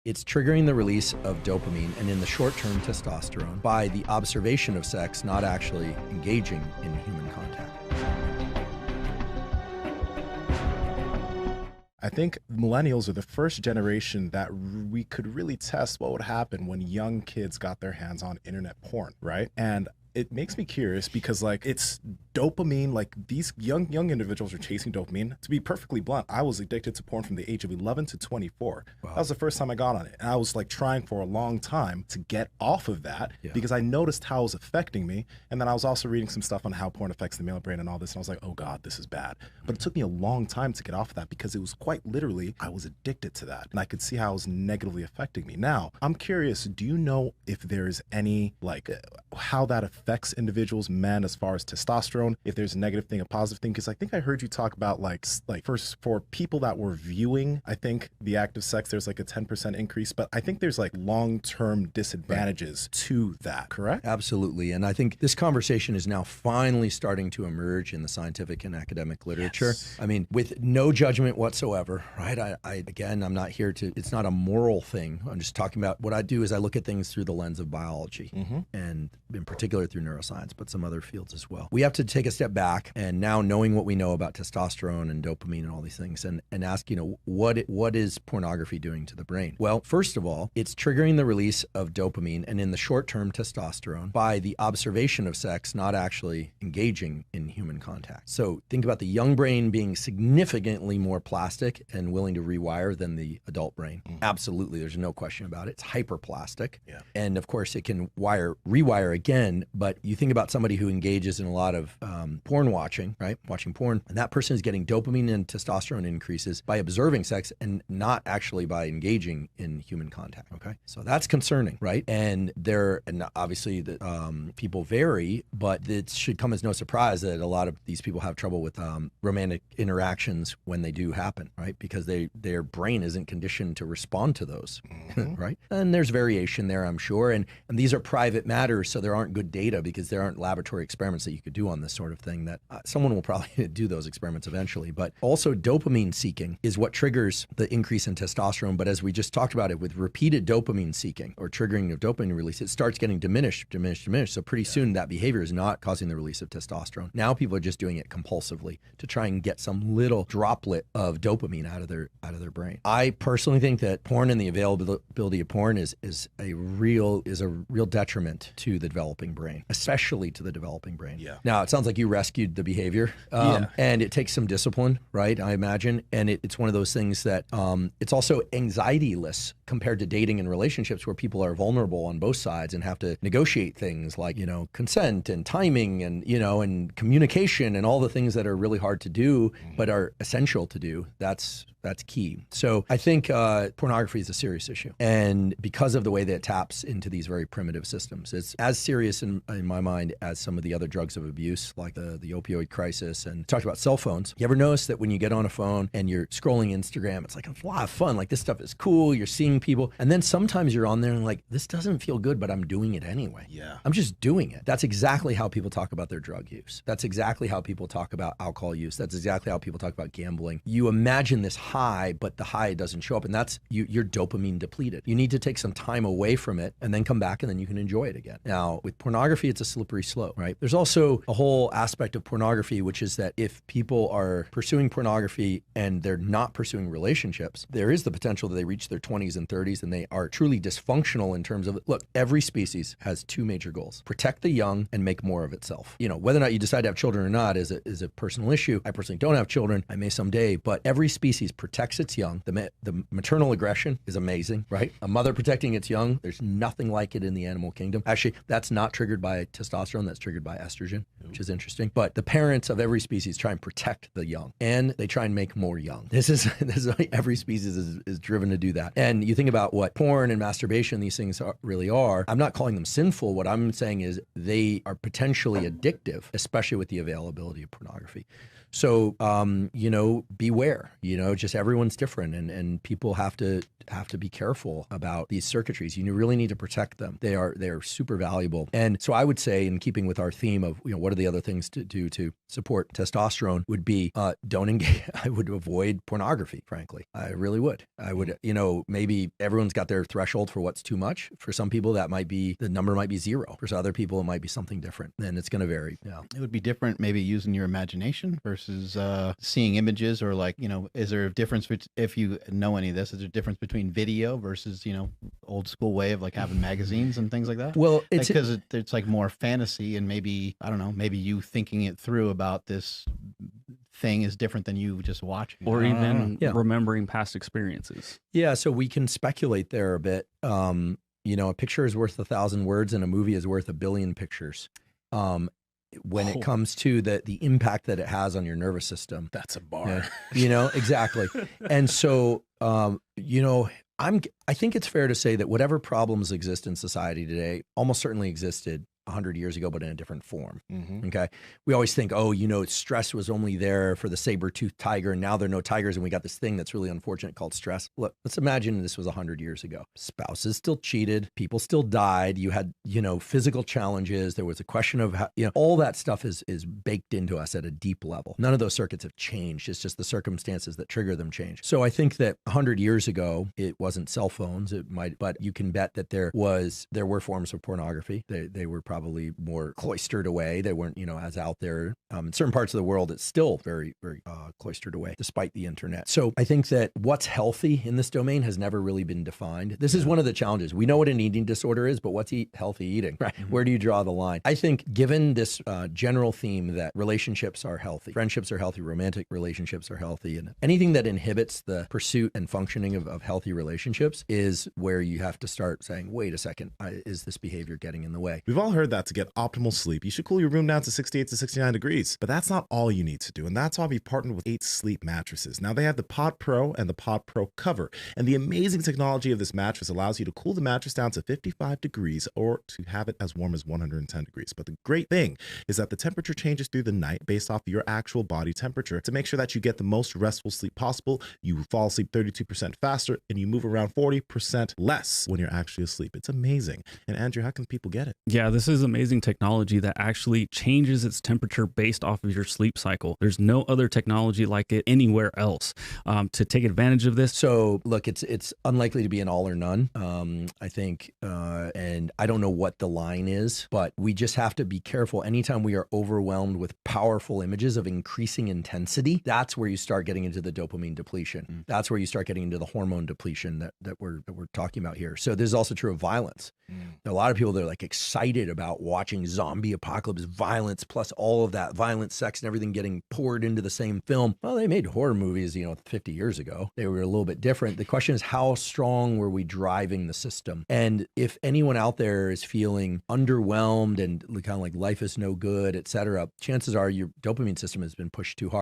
It's triggering the release of dopamine and in the short term testosterone by the observation of sex, not actually engaging in human contact. I think millennials are the first generation that we could really test what would happen when young kids got their hands on internet porn, right? And it makes me curious because like it's dopamine, like these young individuals are chasing dopamine. To be perfectly blunt, I was addicted to porn from the age of 11 to 24. Wow. That was the first time I got on it. And I was like trying for a long time to get off of that because I noticed how it was affecting me. And then I was also reading some stuff on how porn affects the male brain and all this. And I was like, oh God, this is bad. But it took me a long time to get off of that because it was quite literally, I was addicted to that. And I could see how it was negatively affecting me. Now, I'm curious, do you know if there's any, like how that affects individuals, men, as far as testosterone, if there's a negative thing, a positive thing? Because I think I heard you talk about like first for people that were viewing, I think the act of sex, there's like a 10% increase, but I think there's like long-term disadvantages to that, correct? Absolutely. And I think this conversation is now finally starting to emerge in the scientific and academic literature. Yes. I mean, with no judgment whatsoever, right? Again, I'm not here to, it's not a moral thing. I'm just talking about what I do is I look at things through the lens of biology and in particular through neuroscience, but some other fields as well. We have to take a step back and now knowing what we know about testosterone and dopamine and all these things and ask, what is pornography doing to the brain? Well, first of all, it's triggering the release of dopamine and in the short term testosterone by the observation of sex, not actually engaging in human contact. So think about the young brain being significantly more plastic and willing to rewire than the adult brain. Absolutely. There's no question about it. It's hyperplastic. Yeah. And of course it can rewire again, but you think about somebody who engages in a lot of porn watching, right? Watching porn, and that person is getting dopamine and testosterone increases by observing sex and not actually by engaging in human contact, okay? So that's concerning, right? And obviously the people vary, but it should come as no surprise that a lot of these people have trouble with romantic interactions when they do happen, right? Because their brain isn't conditioned to respond to those, right? And there's variation there, I'm sure, and these are private matters, so there aren't good data because there aren't laboratory experiments that you could do on this sort of thing that someone will probably do those experiments eventually. But also dopamine seeking is what triggers the increase in testosterone. But as we just talked about it, with repeated dopamine seeking or triggering of dopamine release, it starts getting diminished. So pretty soon that behavior is not causing the release of testosterone. Now people are just doing it compulsively to try and get some little droplet of dopamine out of their brain. I personally think that porn and the availability of porn is a real detriment to the developing brain, especially to the developing brain. Yeah. Now, it sounds like you rescued the behavior, and it takes some discipline, right? I imagine. And it's one of those things that it's also anxiety-less compared to dating and relationships where people are vulnerable on both sides and have to negotiate things like, consent and timing and, and communication and all the things that are really hard to do, but are essential to do. That's key. So I think pornography is a serious issue. And because of the way that it taps into these very primitive systems, it's as serious in my mind as some of the other drugs of abuse, like the opioid crisis. And talked about cell phones. You ever notice that when you get on a phone and you're scrolling Instagram, it's like a lot of fun. Like this stuff is cool. You're seeing people. And then sometimes you're on there and like, this doesn't feel good, but I'm doing it anyway. Yeah. I'm just doing it. That's exactly how people talk about their drug use. That's exactly how people talk about alcohol use. That's exactly how people talk about gambling. You imagine this high, but the high doesn't show up, and that's you're dopamine depleted. You need to take some time away from it and then come back and then you can enjoy it again. Now with pornography, it's a slippery slope, right? There's also a whole aspect of pornography, which is that if people are pursuing pornography and they're not pursuing relationships, there is the potential that they reach their 20s and 30s and they are truly dysfunctional in terms of, look, every species has two major goals: protect the young and make more of itself. Whether or not you decide to have children or not is a personal issue. I personally don't have children. I may someday, but every species protects its young. The maternal aggression is amazing, right? A mother protecting its young, there's nothing like it in the animal kingdom. Actually, that's not triggered by testosterone, that's triggered by estrogen, which is interesting. But the parents of every species try and protect the young, and they try and make more young. This is every species is driven to do that. And you think about what porn and masturbation, these things really are. I'm not calling them sinful. What I'm saying is they are potentially addictive, especially with the availability of pornography. So, beware, just everyone's different, and people have to be careful about these circuitries. You really need to protect them. They are super valuable. And so I would say, in keeping with our theme of, what are the other things to do to support testosterone, would be don't engage. I would avoid pornography, frankly. I really would. I would, maybe everyone's got their threshold for what's too much. For some people, the number might be 0. For other people, it might be something different, and it's going to vary. Yeah. It would be different, maybe using your imagination versus seeing images, or is there a difference if you know any of this? Is there a difference between video versus, old school way of having magazines and things like that? Well, it's because it's more fantasy, and maybe, I don't know, maybe you thinking it through about this thing is different than you just watching, or even remembering past experiences. Yeah, so we can speculate there a bit. A picture is worth 1,000 words, and a movie is worth 1 billion pictures. When it comes to the impact that it has on your nervous system. That's a bar. Exactly. And so, I think it's fair to say that whatever problems exist in society today almost certainly existed 100 years ago, but in a different form. Mm-hmm. Okay. We always think, stress was only there for the saber-toothed tiger, and now there are no tigers, and we got this thing that's really unfortunate called stress. Look, let's imagine this was 100 years ago. Spouses still cheated. People still died. You had, physical challenges. There was a question of how, all that stuff is baked into us at a deep level. None of those circuits have changed. It's just the circumstances that trigger them change. So I think that 100 years ago, it wasn't cell phones. It might, but you can bet that there were forms of pornography. They were probably more cloistered away. They weren't, as out there. In certain parts of the world, it's still very, very cloistered away, despite the internet. So I think that what's healthy in this domain has never really been defined. This is one of the challenges. We know what an eating disorder is, but what's healthy eating? Right? Mm-hmm. Where do you draw the line? I think, given this general theme that relationships are healthy, friendships are healthy, romantic relationships are healthy, and anything that inhibits the pursuit and functioning of healthy relationships is where you have to start saying, wait a second, is this behavior getting in the way? We've all heard that to get optimal sleep, you should cool your room down to 68 to 69 degrees. But that's not all you need to do. And that's why we've partnered with 8 Sleep mattresses. Now they have the Pod Pro and the Pod Pro Cover. And the amazing technology of this mattress allows you to cool the mattress down to 55 degrees or to have it as warm as 110 degrees. But the great thing is that the temperature changes through the night based off your actual body temperature to make sure that you get the most restful sleep possible. You fall asleep 32% faster and you move around 40% less when you're actually asleep. It's amazing. And Andrew, how can people get it? Yeah, this is amazing technology that actually changes its temperature based off of your sleep cycle. There's no other technology like it anywhere else to take advantage of this. So look, it's unlikely to be an all or none. I think, and I don't know what the line is, but we just have to be careful. Anytime we are overwhelmed with powerful images of increasing intensity, that's where you start getting into the dopamine depletion. That's where you start getting into the hormone depletion that we're talking about here. So this is also true of violence. A lot of people, they're excited about watching zombie apocalypse violence, plus all of that violent sex and everything getting poured into the same film. Well, they made horror movies, 50 years ago. They were a little bit different. The question is, how strong were we driving the system? And if anyone out there is feeling underwhelmed and kind of like life is no good, et cetera, chances are your dopamine system has been pushed too hard.